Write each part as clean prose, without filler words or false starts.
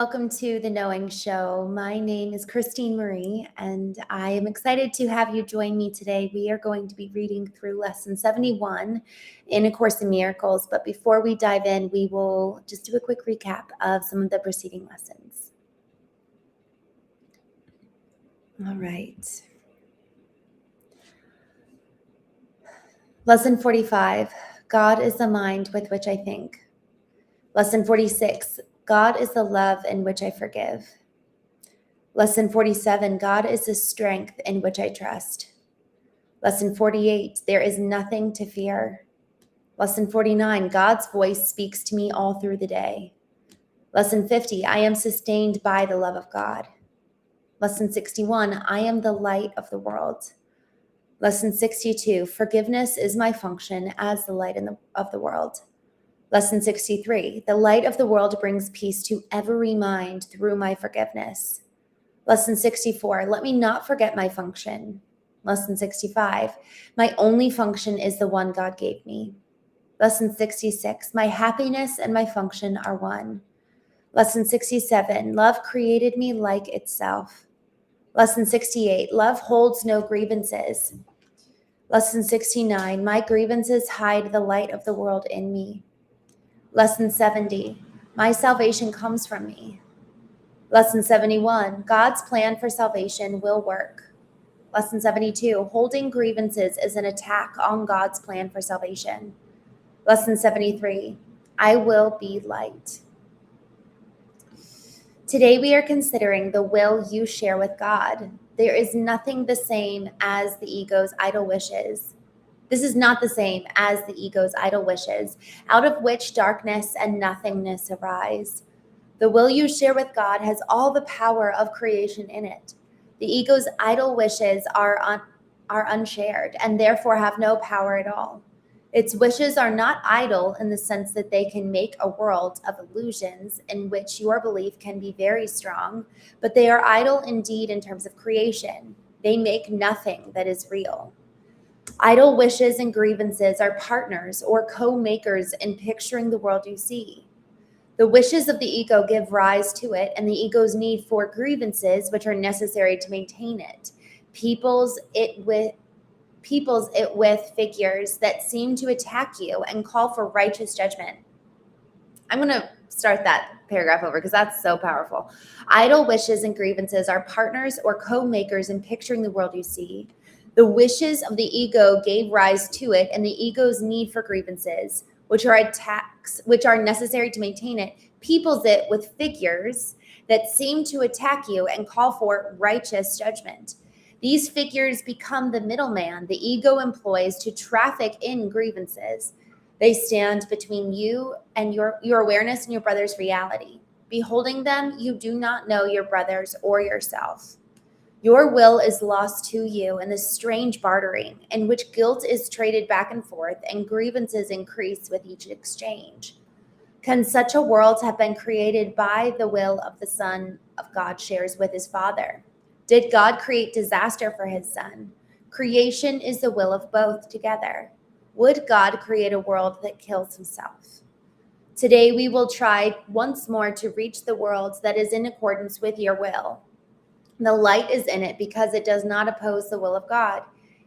Welcome to the Knowing Show. My name is Christene Marie, and I am excited to have you join me today. We are going to be reading through Lesson 71 in A Course in Miracles, but before we dive in, we will just do a quick recap of some of the preceding lessons. All right. Lesson 45, God is the mind with which I think. Lesson 46, God is the love in which I forgive. Lesson 47, God is the strength in which I trust. Lesson 48, there is nothing to fear. Lesson 49, God's voice speaks to me all through the day. Lesson 50, I am sustained by the love of God. Lesson 61, I am the light of the world. Lesson 62, forgiveness is my function as the light of the world. Lesson 63, the light of the world brings peace to every mind through my forgiveness. Lesson 64, let me not forget my function. Lesson 65, my only function is the one God gave me. Lesson 66, my happiness and my function are one. Lesson 67, love created me like itself. Lesson 68, love holds no grievances. Lesson 69, my grievances hide the light of the world in me. Lesson 70, my salvation comes from me. Lesson 71, God's plan for salvation will work. Lesson 72, holding grievances is an attack on God's plan for salvation. Lesson 73, I will be light. Today we are considering the will you share with God. There is nothing the same as the ego's idle wishes. This is not the same as the ego's idle wishes, out of which darkness and nothingness arise. The will you share with God has all the power of creation in it. The ego's idle wishes are unshared and therefore have no power at all. Its wishes are not idle in the sense that they can make a world of illusions in which your belief can be very strong, but they are idle indeed in terms of creation. They make nothing that is real. Idle wishes and grievances are partners or co-makers in picturing the world you see. The wishes of the ego give rise to it, and the ego's need for grievances, which are necessary to maintain it, peoples it with figures that seem to attack you and call for righteous judgment. I'm going to start that paragraph over because that's so powerful. Idle wishes and grievances are partners or co-makers in picturing the world you see. The wishes of the ego gave rise to it, and the ego's need for grievances, which are attacks, which are necessary to maintain it, peoples it with figures that seem to attack you and call for righteous judgment. These figures become the middleman the ego employs to traffic in grievances. They stand between you and your awareness and your brother's reality. Beholding them, you do not know your brothers or yourself. Your will is lost to you in this strange bartering in which guilt is traded back and forth and grievances increase with each exchange. Can such a world have been created by the will of the Son of God shares with his Father? Did God create disaster for his Son? Creation is the will of both together. Would God create a world that kills himself? Today we will try once more to reach the world that is in accordance with your will. The light is in it because it does not oppose the will of God.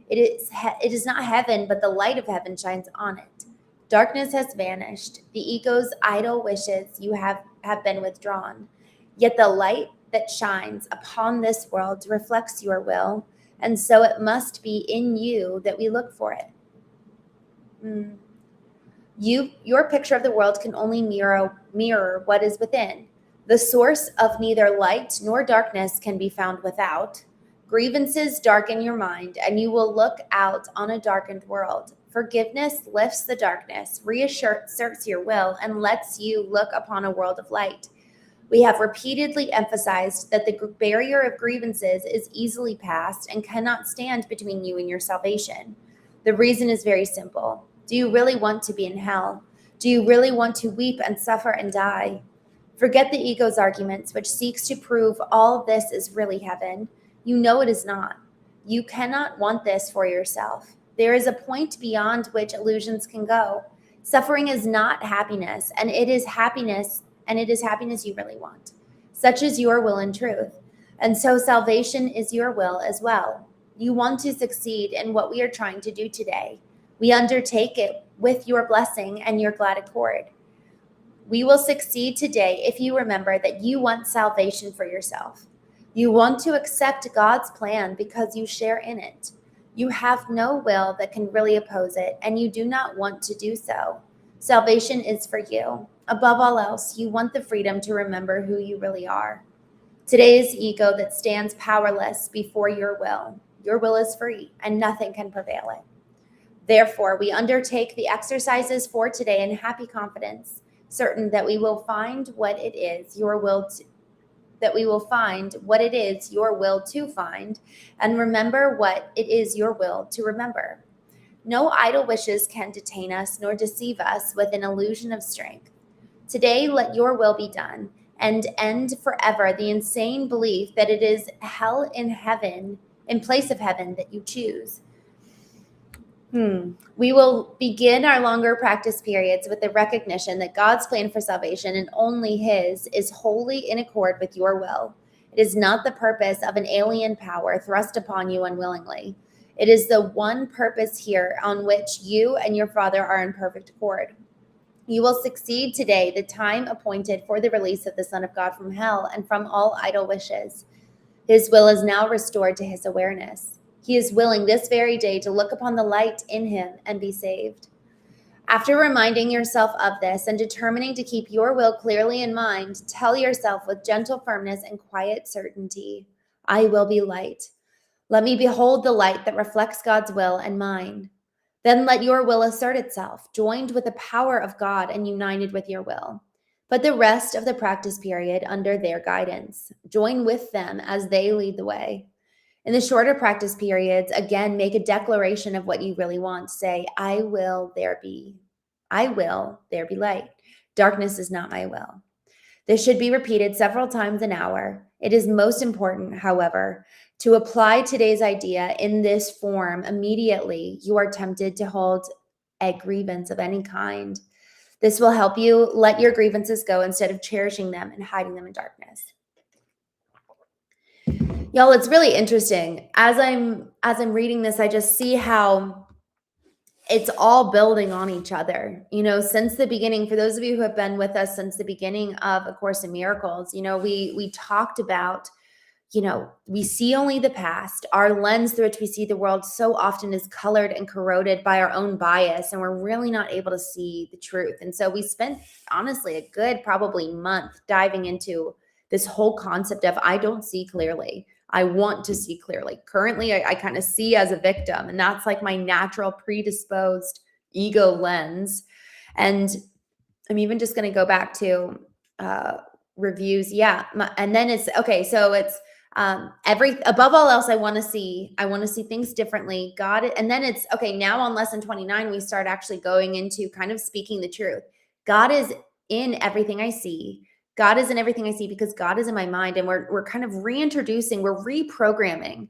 It is not heaven, but the light of heaven shines on it. Darkness has vanished. The ego's idle wishes you have been withdrawn. Yet the light that shines upon this world reflects your will, and so it must be in you that we look for it. Your picture of the world can only mirror what is within. The source of neither light nor darkness can be found without. Grievances darken your mind, and you will look out on a darkened world. Forgiveness lifts the darkness, reasserts your will, and lets you look upon a world of light. We have repeatedly emphasized that the barrier of grievances is easily passed and cannot stand between you and your salvation. The reason is very simple. Do you really want to be in hell? Do you really want to weep and suffer and die? Forget the ego's arguments, which seeks to prove all this is really heaven. You know it is not. You cannot want this for yourself. There is a point beyond which illusions can go. Suffering is not happiness, and it is happiness you really want. Such is your will in truth. And so salvation is your will as well. You want to succeed in what we are trying to do today. We undertake it with your blessing and your glad accord. We will succeed today if you remember that you want salvation for yourself. You want to accept God's plan because you share in it. You have no will that can really oppose it, and you do not want to do so. Salvation is for you. Above all else, you want the freedom to remember who you really are. Today's ego that stands powerless before your will. Your will is free, and nothing can prevail it. Therefore, we undertake the exercises for today in happy confidence, certain that we will find what it is your will to find, and remember what it is your will to remember. No idle wishes can detain us nor deceive us with an illusion of strength. Today, let your will be done and end forever the insane belief that it is hell in heaven, in place of heaven, that you choose. We will begin our longer practice periods with the recognition that God's plan for salvation, and only His, is wholly in accord with your will. It is not the purpose of an alien power thrust upon you unwillingly. It is the one purpose here on which you and your Father are in perfect accord. You will succeed today, the time appointed for the release of the Son of God from hell and from all idle wishes. His will is now restored to his awareness. He is willing this very day to look upon the light in him and be saved. After reminding yourself of this and determining to keep your will clearly in mind, tell yourself with gentle firmness and quiet certainty, I will be light. Let me behold the light that reflects God's will and mine. Then let your will assert itself, joined with the power of God and united with your will. Put the rest of the practice period under their guidance. Join with them as they lead the way. In the shorter practice periods, again, make a declaration of what you really want. Say, I will there be light. Darkness is not my will. This should be repeated several times an hour. It is most important, however, to apply today's idea in this form immediately you are tempted to hold a grievance of any kind. This will help you let your grievances go instead of cherishing them and hiding them in darkness. Y'all, it's really interesting. As I'm reading this, I just see how it's all building on each other. Since the beginning, for those of you who have been with us since the beginning of A Course in Miracles, we talked about, we see only the past. Our lens through which we see the world so often is colored and corroded by our own bias, and we're really not able to see the truth. And so we spent, honestly, a good probably month diving into this whole concept of I don't see clearly. I want to see clearly. Currently, I kind of see as a victim, and that's like my natural predisposed ego lens. And I'm even just going to go back to reviews. Yeah. And then it's, okay, so it's above all else, I want to see things differently. God. And then it's, okay, now on lesson 29, we start actually going into kind of speaking the truth. God is in everything I see. God is in everything I see because God is in my mind, and we're kind of reintroducing, we're reprogramming.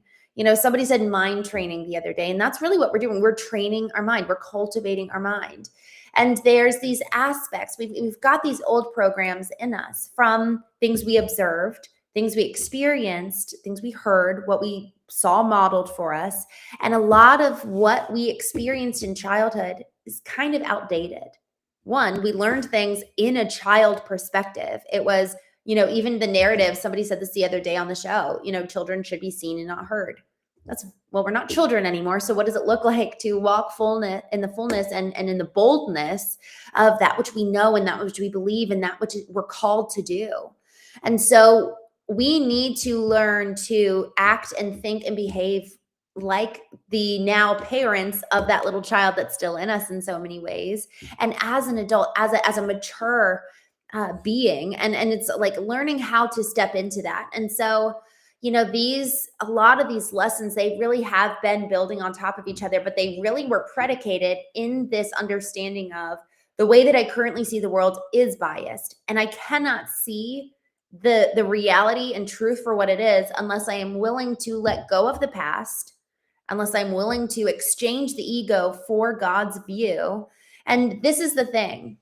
Somebody said mind training the other day, and that's really what we're doing. We're training our mind. We're cultivating our mind. And there's these aspects. We've got these old programs in us from things we observed, things we experienced, things we heard, what we saw modeled for us. And a lot of what we experienced in childhood is kind of outdated. One, we learned things in a child perspective. It was, even the narrative, somebody said this the other day on the show, children should be seen and not heard. We're not children anymore. So what does it look like to walk in the fullness and in the boldness of that which we know and that which we believe and that which we're called to do? And so we need to learn to act and think and behave like the now parents of that little child that's still in us in so many ways. And as an adult, as a mature being, and it's like learning how to step into that. And so, a lot of these lessons, they really have been building on top of each other, but they really were predicated in this understanding of the way that I currently see the world is biased. And I cannot see the reality and truth for what it is unless I am willing to let go of the past, unless I'm willing to exchange the ego for God's view. And this is the thing.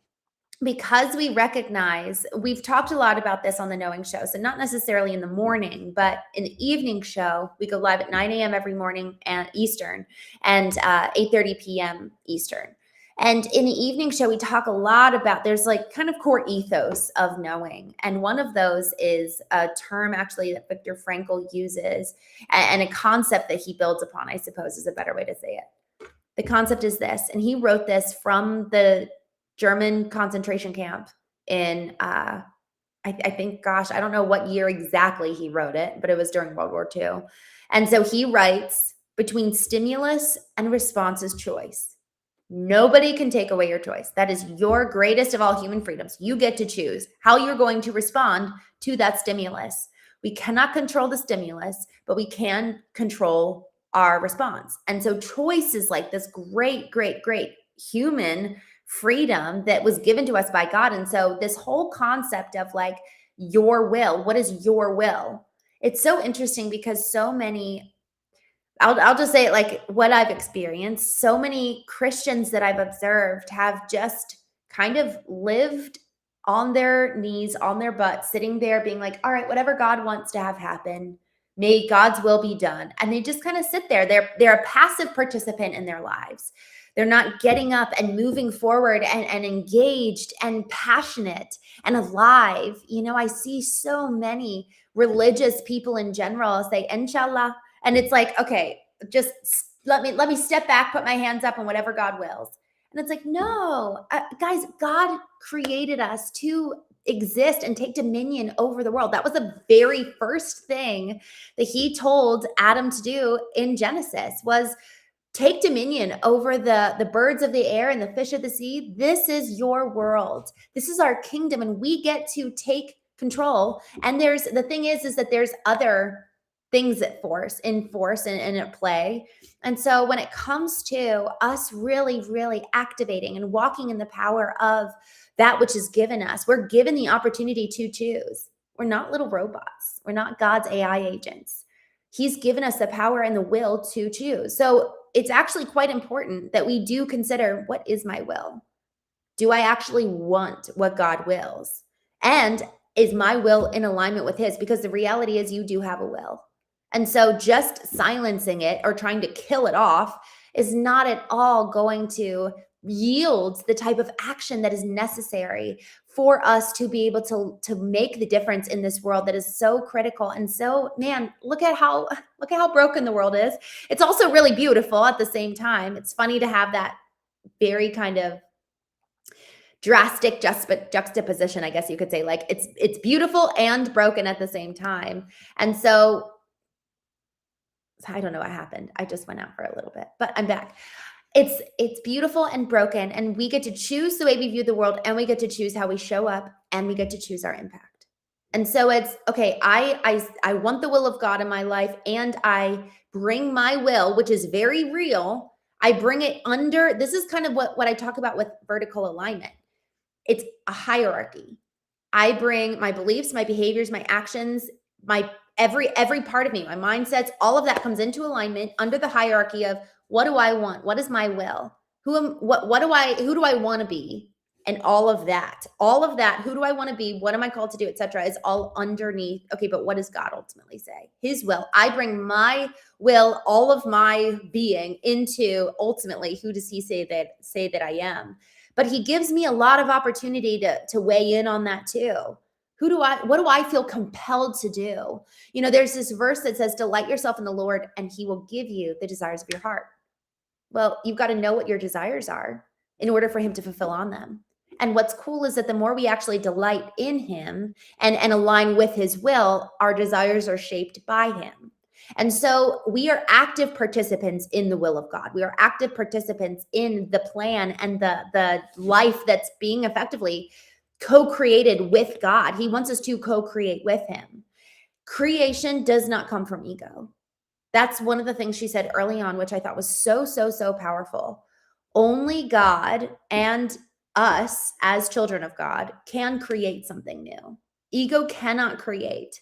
because we recognize, we've talked a lot about this on the Knowing Show, so not necessarily in the morning, but in the evening show, we go live at 9 a.m. every morning and Eastern, and 8:30 p.m. Eastern. And in the evening show, we talk a lot about, there's like kind of core ethos of knowing. And one of those is a term actually that Viktor Frankl uses, and a concept that he builds upon, I suppose is a better way to say it. The concept is this, and he wrote this from the German concentration camp in, I think, gosh, I don't know what year exactly he wrote it, but it was during World War II. And so he writes, between stimulus and response is choice. Nobody can take away your choice. That is your greatest of all human freedoms. You get to choose how you're going to respond to that stimulus. We cannot control the stimulus, but we can control our response. And so choice is like this great, great, great human freedom that was given to us by God. And so this whole concept of like your will, what is your will? It's so interesting because so many, I'll just say it like what I've experienced. So many Christians that I've observed have just kind of lived on their knees, on their butt, sitting there being like, all right, whatever God wants to have happen, may God's will be done. And they just kind of sit there. They're a passive participant in their lives. They're not getting up and moving forward and engaged and passionate and alive. You know, I see so many religious people in general say, Inshallah. And it's like, okay, just let me step back, put my hands up, and whatever God wills. And it's like, no, guys, God created us to exist and take dominion over the world. That was the very first thing that he told Adam to do in Genesis, was take dominion over the birds of the air and the fish of the sea. This is your world. This is our kingdom, and we get to take control. And the thing is that there's other things at in force and at play. And so when it comes to us really, really activating and walking in the power of that which is given us, we're given the opportunity to choose. We're not little robots. We're not God's AI agents. He's given us the power and the will to choose. So it's actually quite important that we do consider, what is my will? Do I actually want what God wills? And is my will in alignment with his? Because the reality is you do have a will. And so just silencing it or trying to kill it off is not at all going to yield the type of action that is necessary for us to be able to make the difference in this world that is so critical. And so, man, look at how broken the world is. It's also really beautiful at the same time. It's funny to have that very kind of drastic juxtaposition, I guess you could say. Like it's beautiful and broken at the same time. And so I don't know what happened. I just went out for a little bit, but I'm back. It's beautiful and broken, and we get to choose the way we view the world, and we get to choose how we show up, and we get to choose our impact. And so it's okay. I want the will of God in my life, and I bring my will, which is very real. I bring it under. This is kind of what I talk about with vertical alignment. It's a hierarchy. I bring my beliefs, my behaviors, my actions, my every part of me, my mindsets, all of that comes into alignment under the hierarchy of, what do I want? What is my will? Who do I want to be? And all of that, who do I want to be? What am I called to do, etc., is all underneath. Okay, but what does God ultimately say? His will. I bring my will, all of my being, into ultimately, who does he say that I am? But he gives me a lot of opportunity to weigh in on that too. What do I feel compelled to do? You know, there's this verse that says, delight yourself in the Lord and he will give you the desires of your heart. Well, you've got to know what your desires are in order for him to fulfill on them. And what's cool is that the more we actually delight in him and align with his will, our desires are shaped by him. And so we are active participants in the will of God. We are active participants in the plan and the life that's being effectively co-created with God. He wants us to co-create with him. Creation does not come from ego. That's one of the things she said early on, which I thought was so, so, so powerful. Only God and us as children of God can create something new. Ego cannot create.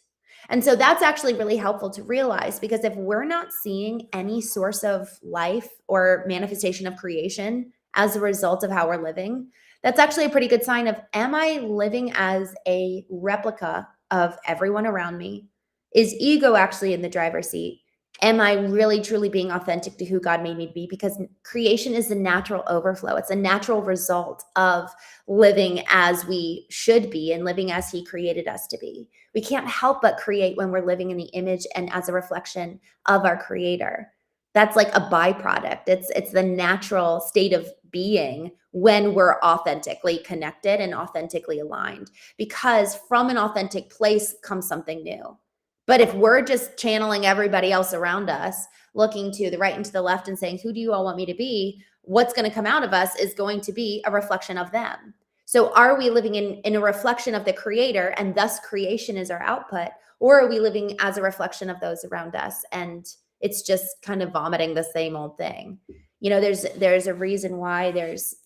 And so that's actually really helpful to realize, because if we're not seeing any source of life or manifestation of creation as a result of how we're living, That's actually a pretty good sign of, am I living as a replica of everyone around me? Is ego actually in the driver's seat? Am I really truly being authentic to who God made me to be? Because creation is the natural overflow. It's a natural result of living as we should be and living as He created us to be. We can't help but create when we're living in the image and as a reflection of our Creator. That's like a byproduct. It's the natural state of being when we're authentically connected and authentically aligned, because from an authentic place comes something new. But if we're just channeling everybody else around us, looking to the right and to the left and saying, who do you all want me to be? What's going to come out of us is going to be a reflection of them. So are we living in a reflection of the Creator, and thus creation is our output? Or are we living as a reflection of those around us, and it's just kind of vomiting the same old thing? You know, there's a reason why there's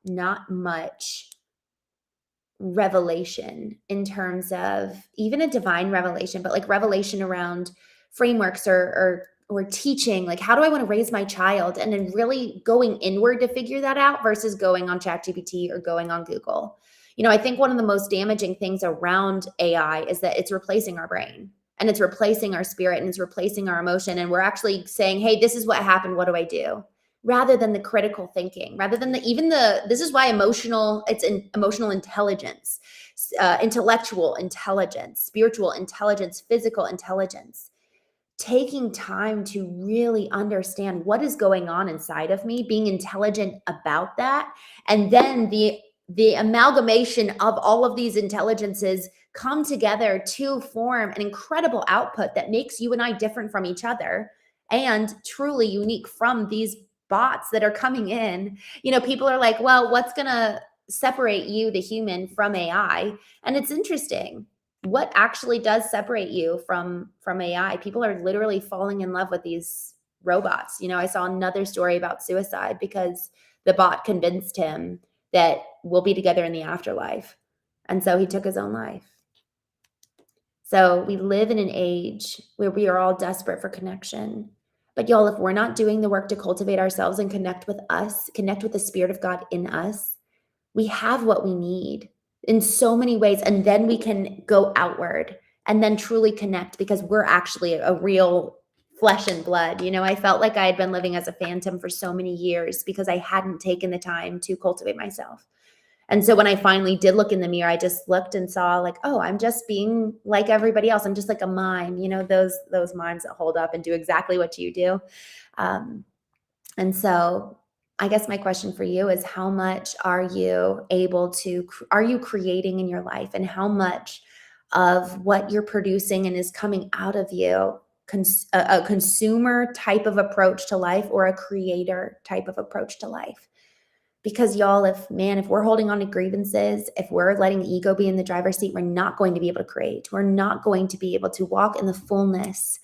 not much revelation in terms of even a divine revelation, but like revelation around frameworks or teaching, like how do I want to raise my child, and then really going inward to figure that out versus going on ChatGPT or going on Google. You know, I think one of the most damaging things around AI is that it's replacing our brain, and it's replacing our spirit, and it's replacing our emotion, and we're actually saying, hey, this is what happened, what do I do? Rather than the critical thinking, rather than this is why it's an emotional intelligence, intellectual intelligence, spiritual intelligence, physical intelligence. Taking time to really understand what is going on inside of me, being intelligent about that, and then the amalgamation of all of these intelligences come together to form an incredible output that makes you and I different from each other and truly unique from these bots that are coming in. You know, people are like, well, what's going to separate you, the human, from AI? And it's interesting. What actually does separate you from AI? People are literally falling in love with these robots. You know, I saw another story about suicide because the bot convinced him that we'll be together in the afterlife. And so he took his own life. So we live in an age where we are all desperate for connection. But y'all, if we're not doing the work to cultivate ourselves and connect with us, connect with the Spirit of God in us, we have what we need in so many ways. And then we can go outward and then truly connect, because we're actually a real flesh and blood. You know, I felt like I had been living as a phantom for so many years because I hadn't taken the time to cultivate myself. And so when I finally did look in the mirror, I just looked and saw like, oh, I'm just being like everybody else. I'm just like a mime, you know, those mimes that hold up and do exactly what you do. And so I guess my question for you is, how much are you creating in your life, and how much of what you're producing and is coming out of you, a consumer type of approach to life or a creator type of approach to life? Because y'all, if we're holding on to grievances, if we're letting the ego be in the driver's seat, we're not going to be able to create. We're not going to be able to walk in the fullness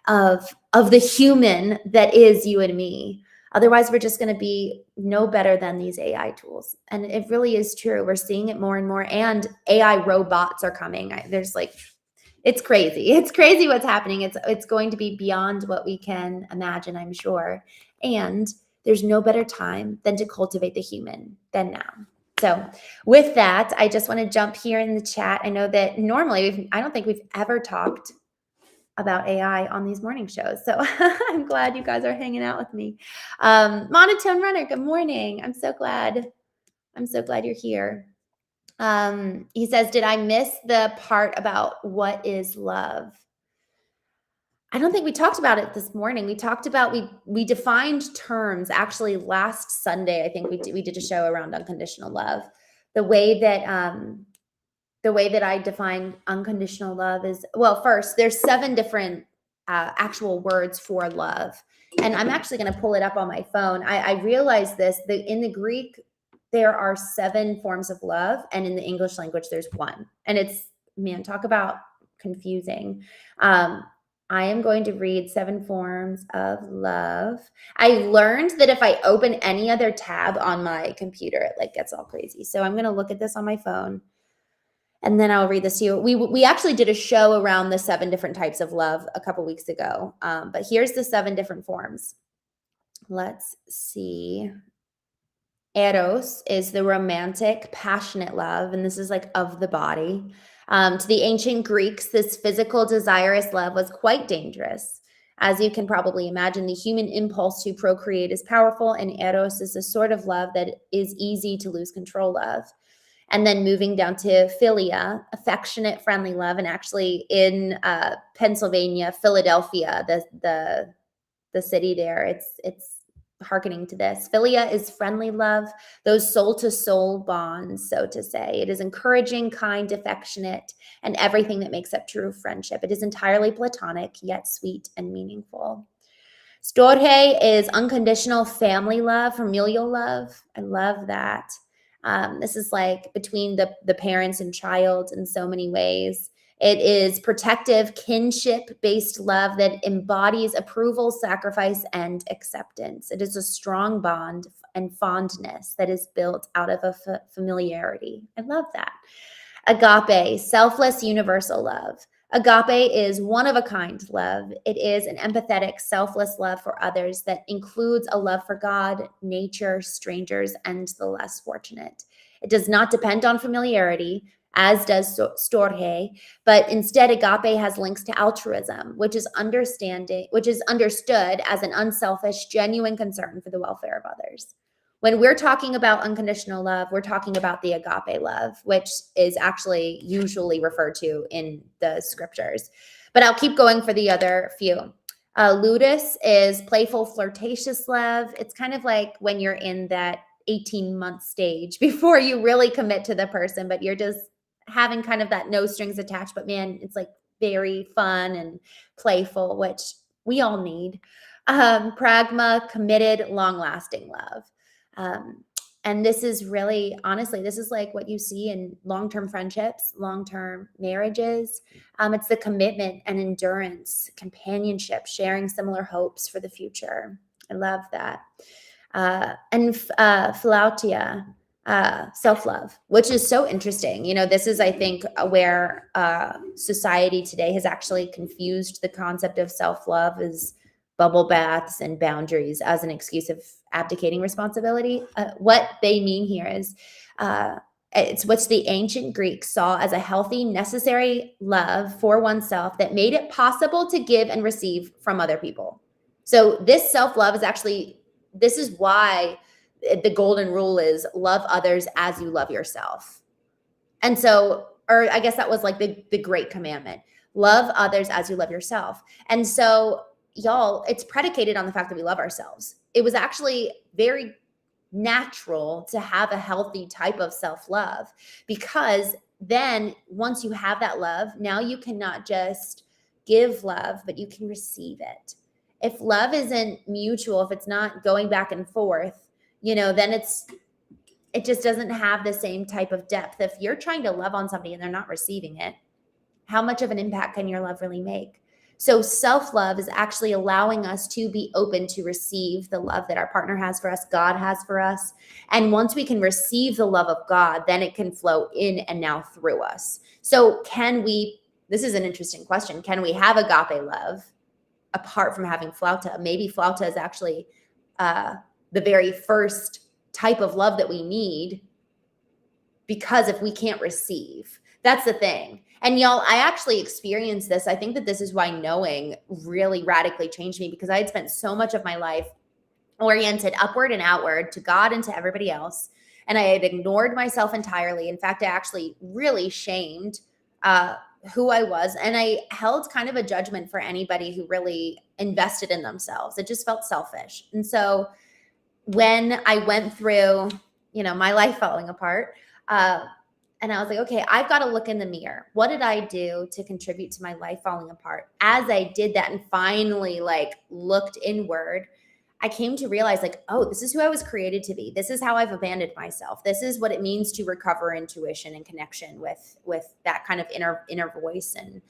of the human that is you and me. Otherwise, we're just going to be no better than these AI tools. And it really is true. We're seeing it more and more. And AI robots are coming. It's crazy. It's crazy what's happening. It's going to be beyond what we can imagine, I'm sure. And there's no better time than to cultivate the human than now. So with that, I just want to jump here in the chat. I know that normally I don't think we've ever talked about AI on these morning shows. So I'm glad you guys are hanging out with me. Monotone Runner, good morning. I'm so glad you're here. He says, did I miss the part about what is love? I don't think we talked about it this morning. We talked about, we defined terms actually last Sunday. I think we did a show around unconditional love. The way that I define unconditional love is, well, first there's 7 different actual words for love. And I'm actually going to pull it up on my phone. I realized this, that in the Greek, there are 7 forms of love. And in the English language, there's 1. And it's, man, talk about confusing. I am going to read 7 forms of love. I learned that if I open any other tab on my computer, it like gets all crazy. So I'm going to look at this on my phone, and then I'll read this to you. We actually did a show around the 7 different types of love a couple weeks ago. But here's the 7 different forms. Let's see. Eros is the romantic, passionate love, and this is like of the body. To the ancient Greeks, this physical, desirous love was quite dangerous. As you can probably imagine, the human impulse to procreate is powerful, and Eros is a sort of love that is easy to lose control of. And then moving down to philia, affectionate, friendly love, and actually in Pennsylvania, Philadelphia, the city there, it's hearkening to this. Philia is friendly love, those soul to soul bonds, so to say. It is encouraging, kind, affectionate, and everything that makes up true friendship. It is entirely platonic, yet sweet and meaningful. Storge is unconditional family love, familial love. I love that. This is like between the parents and child in so many ways. It is protective, kinship-based love that embodies approval, sacrifice, and acceptance. It is a strong bond and fondness that is built out of a familiarity. I love that. Agape, selfless, universal love. Agape is one-of-a-kind love. It is an empathetic, selfless love for others that includes a love for God, nature, strangers, and the less fortunate. It does not depend on familiarity, as does storge, but instead agape has links to altruism, which is understood as an unselfish, genuine concern for the welfare of others. When we're talking about unconditional love, we're talking about the agape love, which is actually usually referred to in the scriptures. But I'll keep going for the other few. Ludus is playful, flirtatious love. It's kind of like when you're in that 18-month stage before you really commit to the person, but you're just having kind of that no strings attached, but man, it's like very fun and playful, which we all need. Pragma, committed, long-lasting love. And this is really, honestly, this is like what you see in long-term friendships, long-term marriages. It's the commitment and endurance, companionship, sharing similar hopes for the future. I love that. And philautia, self-love, which is so interesting. You know, this is, I think, where society today has actually confused the concept of self-love as bubble baths and boundaries as an excuse of abdicating responsibility. What they mean here is it's what the ancient Greeks saw as a healthy, necessary love for oneself that made it possible to give and receive from other people. So this self-love is actually, this is why the golden rule is love others as you love yourself. And so, or I guess that was like the great commandment, love others as you love yourself. And so y'all, it's predicated on the fact that we love ourselves. It was actually very natural to have a healthy type of self-love, because then once you have that love, now you can not just give love, but you can receive it. If love isn't mutual, if it's not going back and forth, you know, then it just doesn't have the same type of depth. If you're trying to love on somebody and they're not receiving it, how much of an impact can your love really make? So self-love is actually allowing us to be open to receive the love that our partner has for us, God has for us. And once we can receive the love of God, then it can flow in and now through us. So this is an interesting question. Can we have agape love apart from having flauta? Maybe flauta is actually the very first type of love that we need, because if we can't receive, that's the thing. And y'all, I actually experienced this. I think that this is why knowing really radically changed me, because I had spent so much of my life oriented upward and outward to God and to everybody else. And I had ignored myself entirely. In fact, I actually really shamed who I was. And I held kind of a judgment for anybody who really invested in themselves. It just felt selfish. And so when I went through, you know, my life falling apart, and I was like, okay, I've got to look in the mirror. What did I do to contribute to my life falling apart? As I did that and finally like looked inward, I came to realize like, oh, this is who I was created to be. This is how I've abandoned myself. This is what it means to recover intuition and connection with that kind of inner voice. And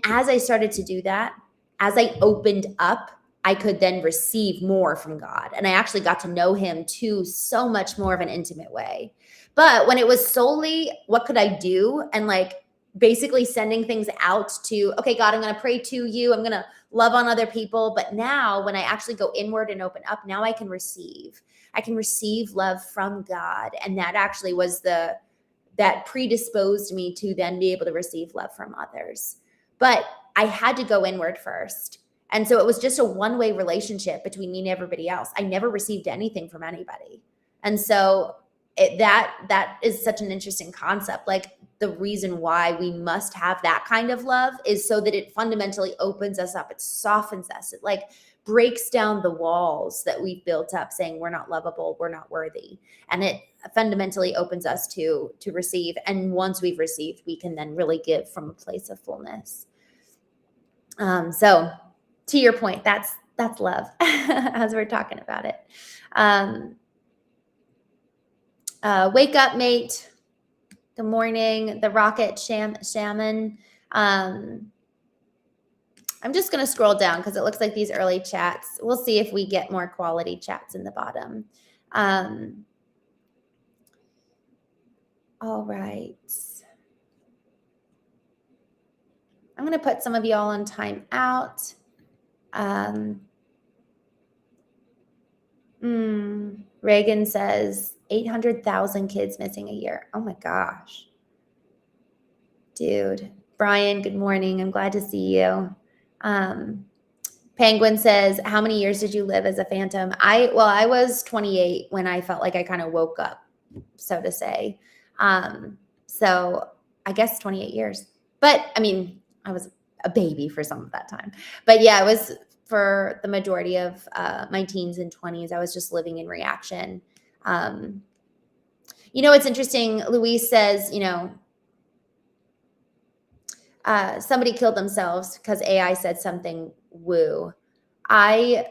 as I started to do that, as I opened up, I could then receive more from God. And I actually got to know him too, so much more of an intimate way. But when it was solely, what could I do? And like, basically sending things out to, okay, God, I'm going to pray to you. I'm going to love on other people. But now when I actually go inward and open up, now I can receive love from God. And that actually was that predisposed me to then be able to receive love from others. But I had to go inward first. And so it was just a one-way relationship between me and everybody else. I never received anything from anybody. And so that is such an interesting concept. Like, the reason why we must have that kind of love is so that it fundamentally opens us up. It softens us. It like breaks down the walls that we've built up saying we're not lovable, we're not worthy. And it fundamentally opens us to receive. And once we've received, we can then really give from a place of fullness. So to your point, that's love as we're talking about it. Wake up, mate. Good morning. The Rocket Shaman. I'm just going to scroll down because it looks like these early chats. We'll see if we get more quality chats in the bottom. All right. I'm going to put some of y'all on time out. Reagan says 800,000 kids missing a year. Oh my gosh. Dude. Brian, good morning. I'm glad to see you. Penguin says, how many years did you live as a phantom? I was 28 when I felt like I kind of woke up, so to say. So I guess 28 years. But I mean, I was a baby for some of that time. But yeah, it was for the majority of my teens and 20s. I was just living in reaction. It's interesting. Louise says, somebody killed themselves because AI said something woo. I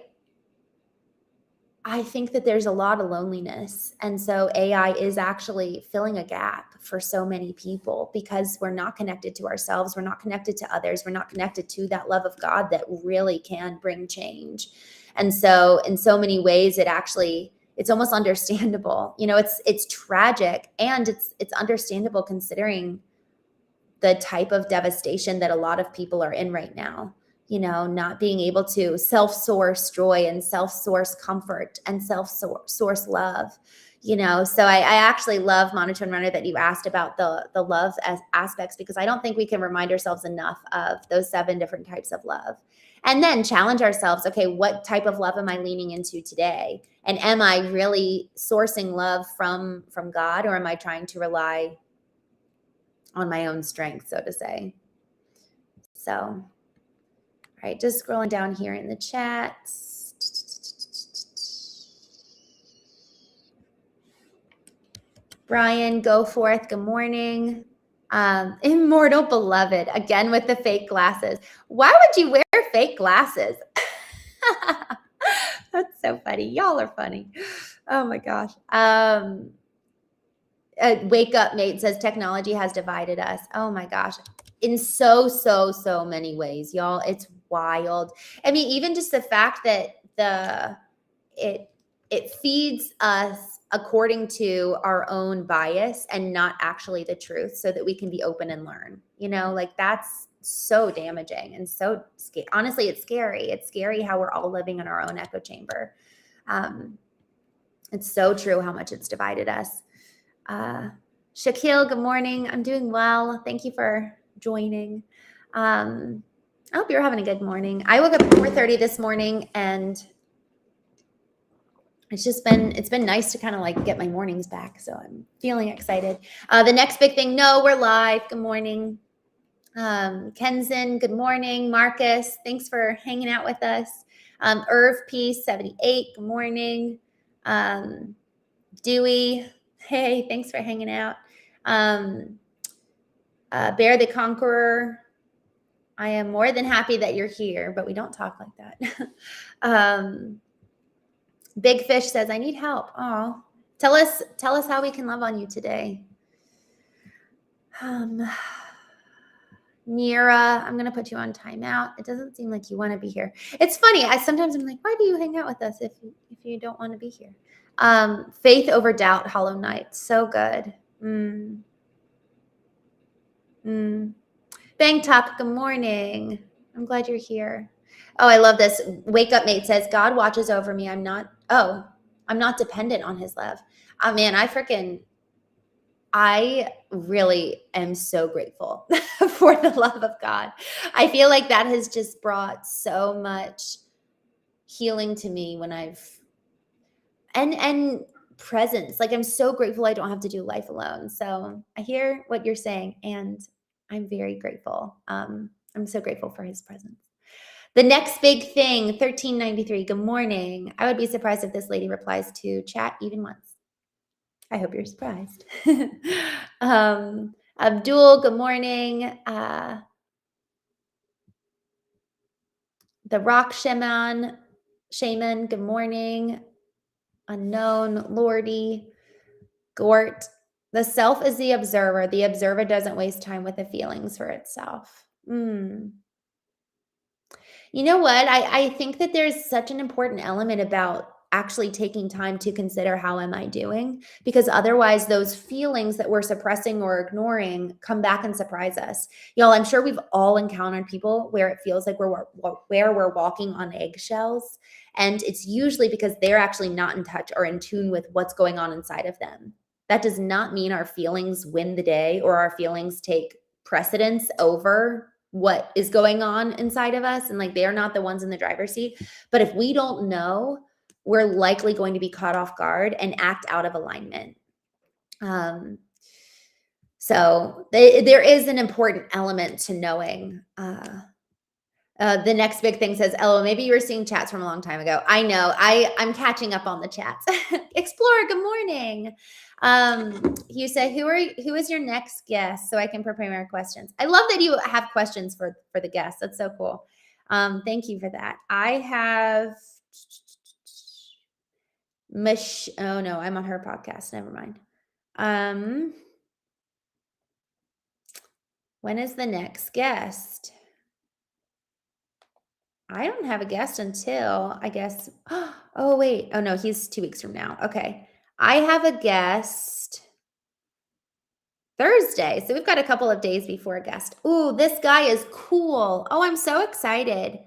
think that there's a lot of loneliness. And so AI is actually filling a gap for so many people because we're not connected to ourselves. We're not connected to others. We're not connected to that love of God that really can bring change. And so in so many ways, it's almost understandable. It's tragic, and it's understandable considering the type of devastation that a lot of people are in right now. Not being able to self-source joy and self-source comfort and self-source love, So I actually love, Monotone Runner, that you asked about the love aspects, because I don't think we can remind ourselves enough of those 7 different types of love. And then challenge ourselves, okay, what type of love am I leaning into today? And am I really sourcing love from God, or am I trying to rely on my own strength, so to say? So, all right, just scrolling down here in the chat. Brian, go forth. Good morning. Immortal Beloved, again with the fake glasses. Why would you wear fake glasses? That's so funny. Y'all are funny. Oh my gosh. Wake Up Mate says technology has divided us. Oh my gosh. In so many ways, y'all. It's wild. I mean, even just the fact that it feeds us according to our own bias and not actually the truth, so that we can be open and learn. Like, that's so damaging and so scary. Honestly, it's scary. It's scary how we're all living in our own echo chamber. It's so true how much it's divided us. Shaquille, good morning. I'm doing well. Thank you for joining. I hope you're having a good morning. I woke up at 4:30 this morning, and it's been nice to kind of like get my mornings back. So I'm feeling excited. The next big thing, no, we're live. Good morning. Kenzen, good morning. Marcus, thanks for hanging out with us. Irv Peace 78, good morning. Dewey, hey, thanks for hanging out. Bear the Conqueror, I am more than happy that you're here, but we don't talk like that. Big Fish says, I need help. Oh, tell us how we can love on you today. Nira, I'm going to put you on timeout. It doesn't seem like you want to be here. It's funny. Sometimes I'm like, why do you hang out with us if you don't want to be here? Faith over doubt, Hollow Knight. So good. Bang Top, good morning. I'm glad you're here. Oh, I love this. Wake Up Mate says, God watches over me. I'm not dependent on his love. Oh man, I really am so grateful for the love of God. I feel like that has just brought so much healing to me when and presence. Like I'm so grateful I don't have to do life alone. So I hear what you're saying and I'm very grateful. I'm so grateful for his presence. The next big thing, 1393. Good morning. I would be surprised if this lady replies to chat even once. I hope you're surprised. Abdul, good morning. The Rock Shaman, good morning. Unknown, Lordy, Gort. The self is the observer. The observer doesn't waste time with the feelings for itself. You know what? I think that there's such an important element about actually taking time to consider how am I doing? Because otherwise those feelings that we're suppressing or ignoring come back and surprise us. Y'all, I'm sure we've all encountered people where it feels like we're walking on eggshells. And it's usually because they're actually not in touch or in tune with what's going on inside of them. That does not mean our feelings win the day or our feelings take precedence over what is going on inside of us, and like they're not the ones in the driver's seat. But if we don't know, we're likely going to be caught off guard and act out of alignment. So there is an important element to knowing. The next big thing says, "Oh, maybe you were seeing chats from a long time ago." I know. I'm catching up on the chats. Explorer, good morning. You say, who is your next guest, so I can prepare my questions. I love that you have questions for the guests. That's so cool. Thank you for that. I have oh no, I'm on her podcast. Never mind. When is the next guest? I don't have a guest until, I guess, oh wait, oh no, he's 2 weeks from now. Okay. I have a guest Thursday. So we've got a couple of days before a guest. Ooh, this guy is cool. Oh, I'm so excited.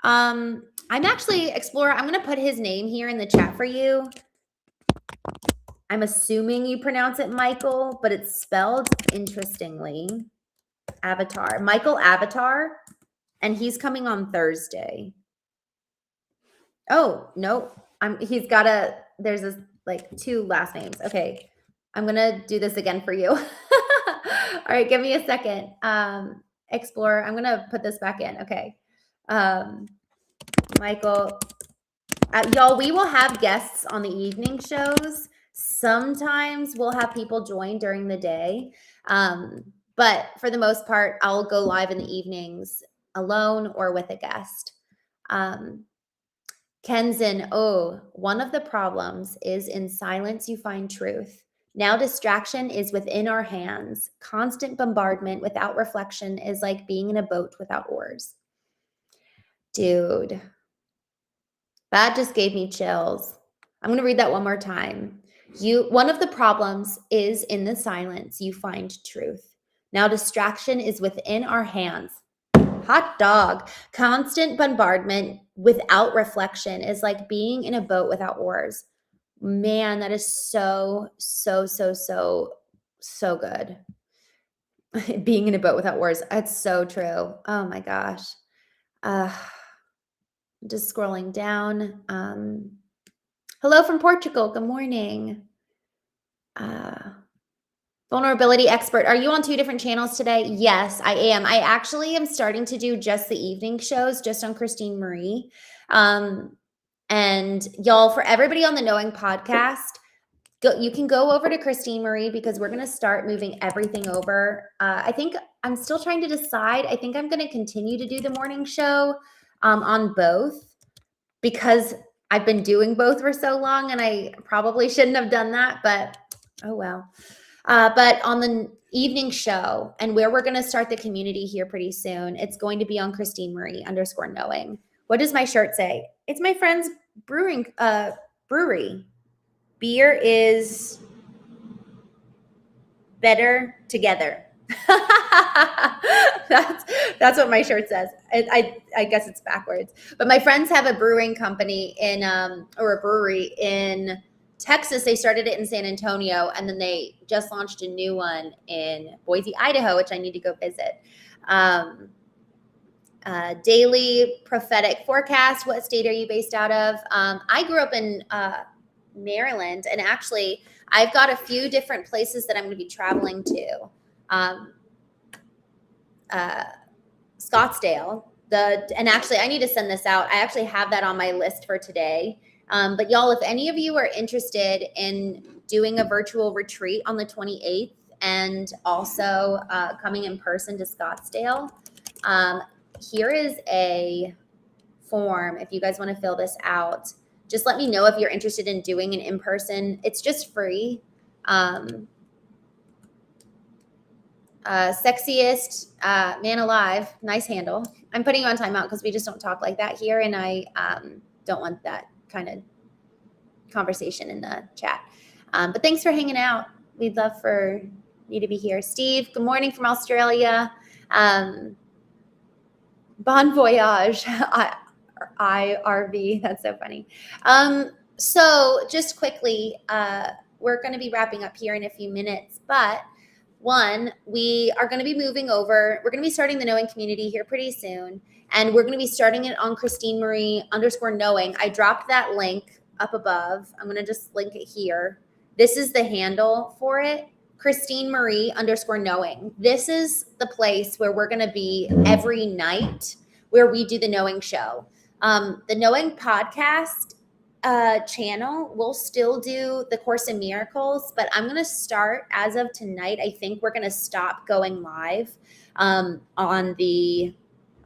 I'm actually, Explorer, I'm going to put his name here in the chat for you. I'm assuming you pronounce it Michael, but it's spelled interestingly. Avatar. Michael Avatar. And he's coming on Thursday. Oh, no. He's got there's this like 2 last names. Okay. I'm going to do this again for you. All right. Give me a second. Explorer. I'm going to put this back in. Okay. Michael, y'all, we will have guests on the evening shows. Sometimes we'll have people join during the day. But for the most part, I'll go live in the evenings alone or with a guest. Kenzen, one of the problems is in silence you find truth. Now distraction is within our hands. Constant bombardment without reflection is like being in a boat without oars. Dude, that just gave me chills. I'm going to read that one more time. One of the problems is in the silence you find truth. Now distraction is within our hands. Hot dog. Constant bombardment without reflection is like being in a boat without oars. Man, that is so good. Being in a boat without oars. That's so true. Oh my gosh. Just scrolling down. Hello from Portugal. Good morning. Vulnerability expert. Are you on 2 different channels today? Yes, I am. I actually am starting to do just the evening shows, just on Christene Marie. And y'all, for everybody on the Knowing podcast, you can go over to Christene Marie because we're going to start moving everything over. I think I'm still trying to decide. I think I'm going to continue to do the morning show on both because I've been doing both for so long and I probably shouldn't have done that, but oh well. But on the evening show and where we're going to start the community here pretty soon, it's going to be on Christene Marie _knowing. What does my shirt say? It's my friend's brewery. Beer is better together. That's what my shirt says. I guess it's backwards. But my friends have a brewing company in or a brewery in Texas. They started it in San Antonio, and then they just launched a new one in Boise, Idaho, which I need to go visit. Daily prophetic forecast. What state are you based out of? I grew up in Maryland, and actually I've got a few different places that I'm going to be traveling to. Scottsdale. And actually, I need to send this out. I actually have that on my list for today. But y'all, if any of you are interested in doing a virtual retreat on the 28th and also coming in person to Scottsdale, here is a form if you guys want to fill this out. Just let me know if you're interested in doing an in-person. It's just free. Sexiest man alive. Nice handle. I'm putting you on timeout because we just don't talk like that here, and I don't want that kind of conversation in the chat. But thanks for hanging out. We'd love for you to be here. Steve, good morning from Australia. Bon voyage. IRV. That's so funny. So just quickly, we're going to be wrapping up here in a few minutes, but one, we are going to be moving over. We're going to be starting the Knowing community here pretty soon, and we're going to be starting it on Christene Marie _knowing. I dropped that link up above. I'm going to just link it here. This is the handle for it. Christene Marie _knowing. This is the place where we're going to be every night where we do the Knowing show. The Knowing podcast channel will still do the Course in Miracles, but I'm going to start as of tonight. I think we're going to stop going live on the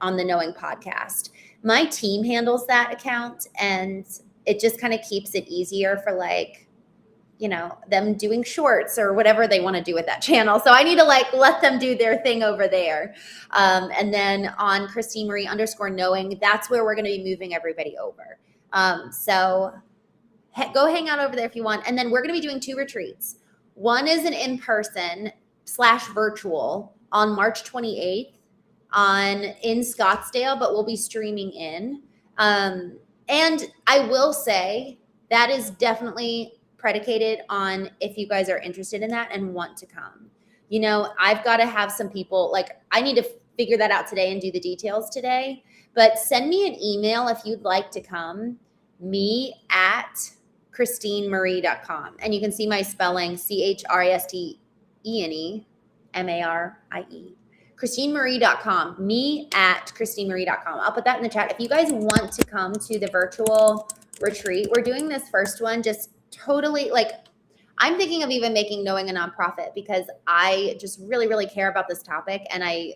Knowing podcast. My team handles that account, and it just kind of keeps it easier for them doing shorts or whatever they want to do with that channel. So I need to let them do their thing over there. And then on Christene Marie _knowing, that's where we're going to be moving everybody over. So go hang out over there if you want. And then we're going to be doing 2 retreats. One is an in-person / virtual on March 28th in Scottsdale, but we'll be streaming in. And I will say that is definitely predicated on if you guys are interested in that and want to come. I've got to have some people, I need to figure that out today and do the details today, but send me an email if you'd like to come, me@ChristeneMarie.com. And you can see my spelling, ChristeneMarie, ChristeneMarie.com, me@ChristeneMarie.com. I'll put that in the chat. If you guys want to come to the virtual retreat, we're doing this first one just totally I'm thinking of even making Knowing a nonprofit because I just really, really care about this topic. And I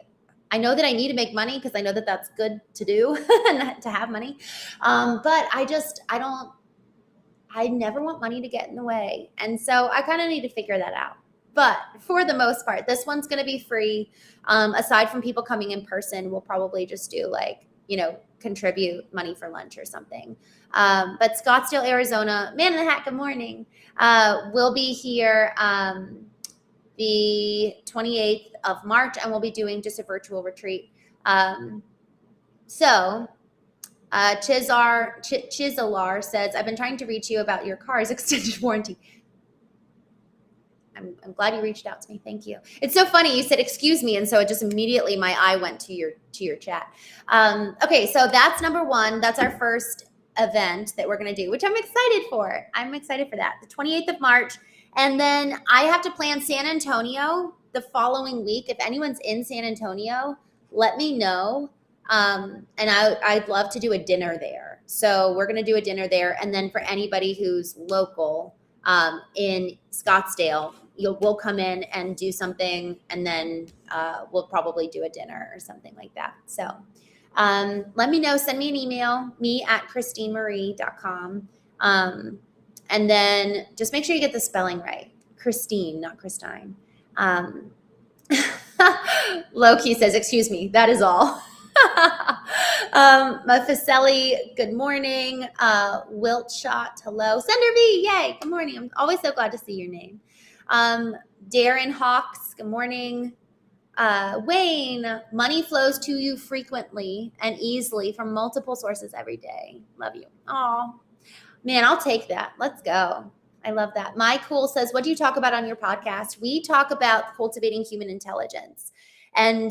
know that I need to make money because I know that that's good to do and to have money. But I never want money to get in the way. And so I kind of need to figure that out. But for the most part, this one's going to be free. Aside from people coming in person, we'll probably just do contribute money for lunch or something. But Scottsdale, Arizona, Man in the Hat, good morning. We'll be here the 28th of March, and we'll be doing just a virtual retreat. Chizalar says, I've been trying to reach you about your car's extended warranty. I'm glad you reached out to me. Thank you. It's so funny. You said, excuse me. And so it just immediately, my eye went to your chat. Okay. So that's number 1. That's our first event that we're going to do, which I'm excited for. I'm excited for that. The 28th of March. And then I have to plan San Antonio the following week. If anyone's in San Antonio, let me know. And I'd love to do a dinner there. So we're going to do a dinner there. And then for anybody who's local, in Scottsdale, we'll come in and do something, and then we'll probably do a dinner or something like that. So let me know. Send me an email, me@ChristeneMarie.com. And then just make sure you get the spelling right. Christine, not Christine. Loki says, excuse me, that is all. Mafiselli, good morning. Wiltshot, hello. Sender V, yay, good morning. I'm always so glad to see your name. Darren Hawks, good morning. Wayne, money flows to you frequently and easily from multiple sources every day. Love you. Oh, man, I'll take that. Let's go. I love that. My Cool says, what do you talk about on your podcast? We talk about cultivating human intelligence. And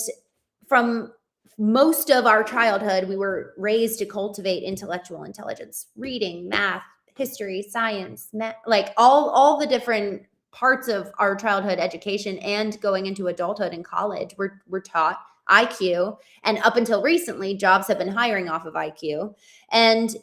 from most of our childhood, we were raised to cultivate intellectual intelligence, reading, math, history, science, like all the different parts of our childhood education and going into adulthood and college, we're taught IQ. And up until recently, jobs have been hiring off of IQ. And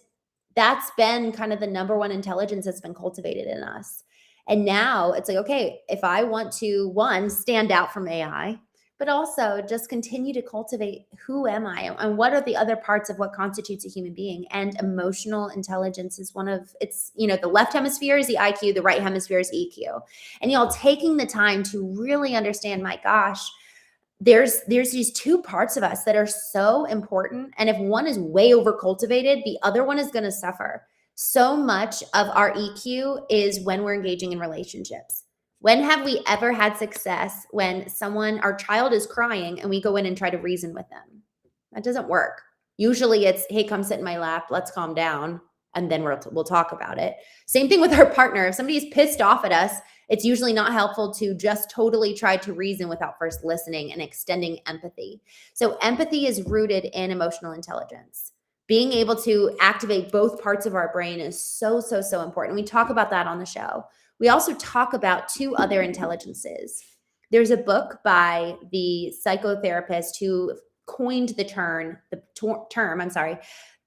that's been kind of the number one intelligence that's been cultivated in us. And now it's like, okay, if I want to, one, stand out from AI, but also just continue to cultivate who am I and what are the other parts of what constitutes a human being. And emotional intelligence is one of it's, the left hemisphere is the IQ, the right hemisphere is EQ. And taking the time to really understand, my gosh, there's these two parts of us that are so important. And if one is way over cultivated, the other one is going to suffer. So much of our EQ is when we're engaging in relationships. When have we ever had success when our child is crying and we go in and try to reason with them? That doesn't work. Usually it's, hey, come sit in my lap. Let's calm down. And then we'll talk about it. Same thing with our partner. If somebody's pissed off at us, it's usually not helpful to just totally try to reason without first listening and extending empathy. So empathy is rooted in emotional intelligence. Being able to activate both parts of our brain is so, so, so important. We talk about that on the show. We also talk about two other intelligences. There's a book by the psychotherapist who coined the term,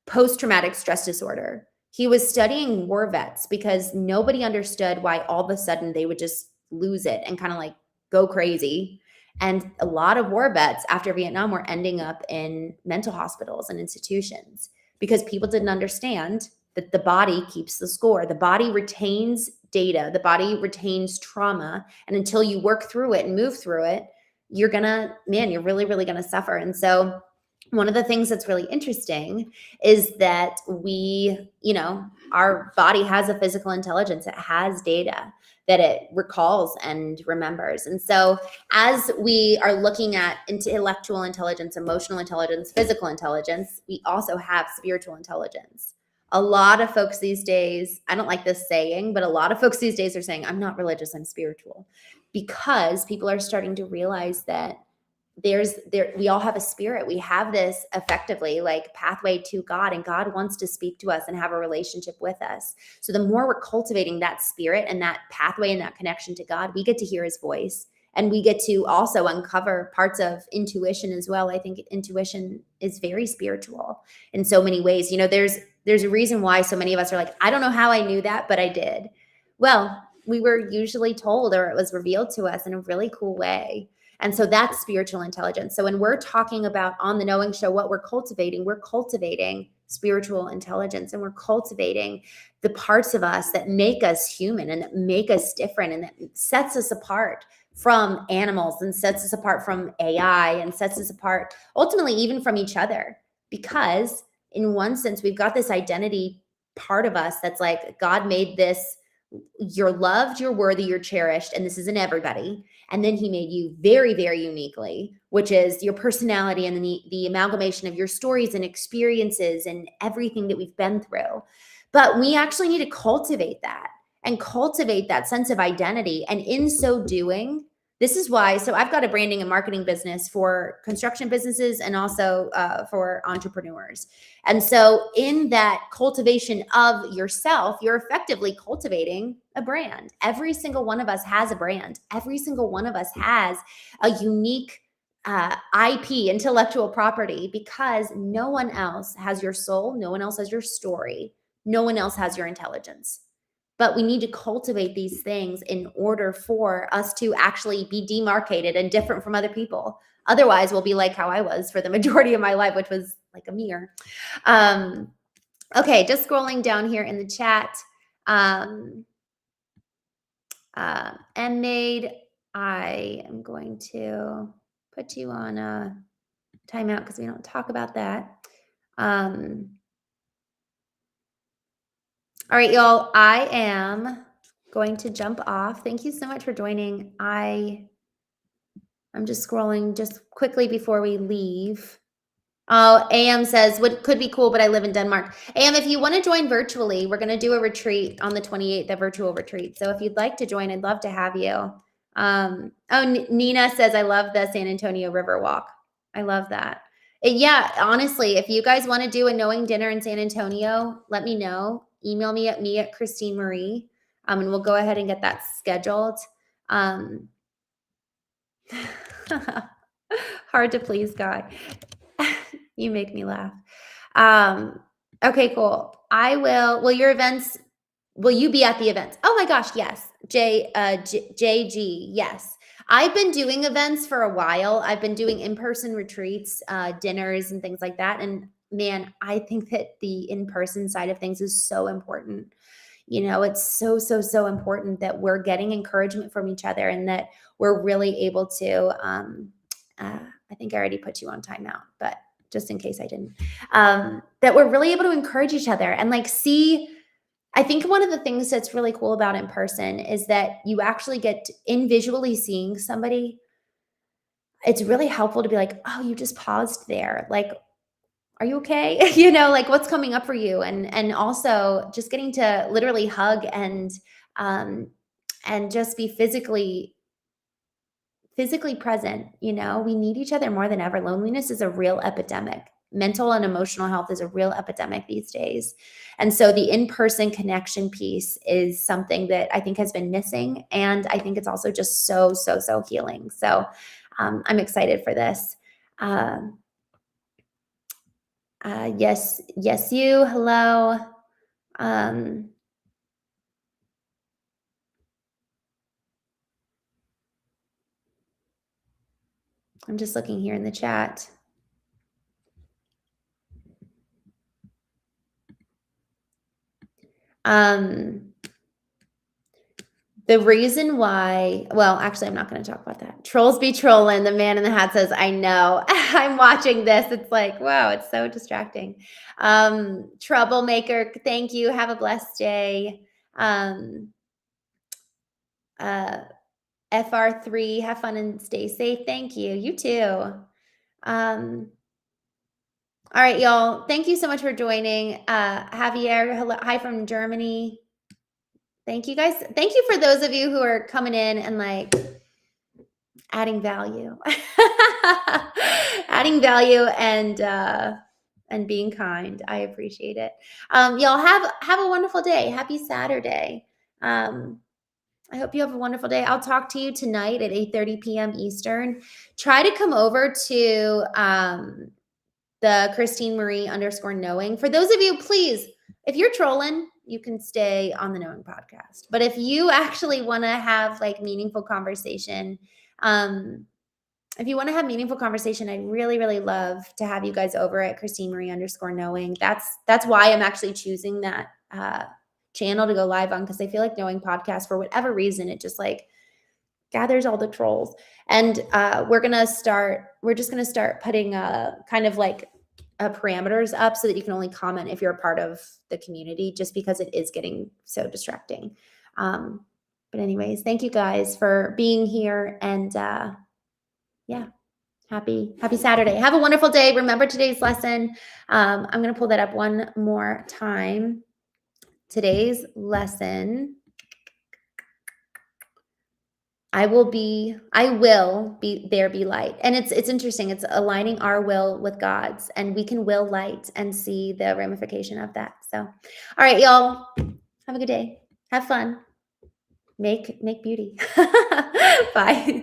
post-traumatic stress disorder. He was studying war vets because nobody understood why all of a sudden they would just lose it and kind of like go crazy. And a lot of war vets after Vietnam were ending up in mental hospitals and institutions because people didn't understand that the body keeps the score. The body retains data. The body retains trauma. And until you work through it and move through it, you're really, really going to suffer. And so one of the things that's really interesting is that our body has a physical intelligence. It has data that it recalls and remembers. And so as we are looking at intellectual intelligence, emotional intelligence, physical intelligence, we also have spiritual intelligence. A lot of folks these days, I don't like this saying, but a lot of folks these days are saying, I'm not religious, I'm spiritual, because people are starting to realize that we all have a spirit. We have this effectively like pathway to God, and God wants to speak to us and have a relationship with us. So the more we're cultivating that spirit and that pathway and that connection to God, we get to hear his voice, and we get to also uncover parts of intuition as well. I think intuition is very spiritual in so many ways. There's a reason why so many of us are like, I don't know how I knew that, but I did. Well, we were usually told, or it was revealed to us in a really cool way. And so that's spiritual intelligence. So when we're talking about on the Knowing Show, what we're cultivating spiritual intelligence, and we're cultivating the parts of us that make us human and that make us different and that sets us apart from animals and sets us apart from AI and sets us apart ultimately even from each other. Because in one sense, we've got this identity part of us that's like, God made this, you're loved, you're worthy, you're cherished, and this isn't everybody. And then he made you very, very uniquely, which is your personality and the amalgamation of your stories and experiences and everything that we've been through. But we actually need to cultivate that and cultivate that sense of identity. And in so doing, this is why, so I've got a branding and marketing business for construction businesses and also for entrepreneurs. And so in that cultivation of yourself, you're effectively cultivating a brand. Every single one of us has a brand. Every single one of us has a unique IP, intellectual property, because no one else has your soul. No one else has your story. No one else has your intelligence. But we need to cultivate these things in order for us to actually be demarcated and different from other people. Otherwise, we'll be like how I was for the majority of my life, which was like a mirror. Okay, just scrolling down here in the chat. Made, I am going to put you on a timeout because we don't talk about that. All right, y'all, I am going to jump off. Thank you so much for joining. I I'm just scrolling just quickly before we leave. Oh, AM says, what could be cool, but I live in Denmark. AM, if you want to join virtually, we're going to do a retreat on the 28th, a virtual retreat. So if you'd like to join, I'd love to have you. Nina says, I love the San Antonio River Walk. I love that. Yeah, honestly, if you guys want to do a knowing dinner in San Antonio, let me know. Email me at Christene Marie, and we'll go ahead and get that scheduled. Hard to please, guy. You make me laugh. Okay, cool. Will your events, will you be at the events? Oh my gosh, yes. JG, yes. I've been doing events for a while. I've been doing in-person retreats, dinners and things like that. And man, I think that the in-person side of things is so important. You know, it's so, so, so important that we're getting encouragement from each other and that we're really able to, I think I already put you on timeout, but just in case I didn't, that we're really able to encourage each other and like see. I think one of the things that's really cool about in person is that you actually get in visually seeing somebody. It's really helpful to be like, oh, you just paused there. Like, are you okay? You know, like what's coming up for you? And also just getting to literally hug um, and just be physically present. You know, we need each other more than ever. Loneliness is a real epidemic. Mental and emotional health is a real epidemic these days. And so the in-person connection piece is something that I think has been missing. And I think it's also just so, so, so healing. So I'm excited for this. Yes, you, hello. I'm just looking here in the chat. The reason why, well, actually, I'm not going to talk about that. Trolls be trolling. The man in the hat says, I know. I'm watching this. It's like, wow, it's so distracting. Troublemaker, thank you. Have a blessed day. FR3, have fun and stay safe. Thank you. You too. All right, y'all. Thank you so much for joining. Javier, hello, hi from Germany. Thank you guys. Thank you for those of you who are coming in and like adding value, adding value and being kind. I appreciate it. Y'all have a wonderful day. Happy Saturday. I hope you have a wonderful day. I'll talk to you tonight at 8:30 p.m. Eastern. Try to come over to the Christene Marie _knowing. For those of you, please, if you're trolling, you can stay on the Knowing podcast. But if you actually want to have like meaningful conversation, if you want to have meaningful conversation, I'd really, really love to have you guys over at Christene Marie _knowing. That's why I'm actually choosing that channel to go live on, because I feel like Knowing podcast, for whatever reason, it just like gathers all the trolls. And we're just going to start putting kind of like parameters up so that you can only comment if you're a part of the community, just because it is getting so distracting. But anyways, thank you guys for being here. And yeah, happy Saturday. Have a wonderful day. Remember today's lesson. I'm going to pull that up one more time. Today's lesson, I will be there, be light. And it's interesting. It's aligning our will with God's, and we can will light and see the ramification of that. So, all right, y'all, have a good day. Have fun. Make beauty. Bye.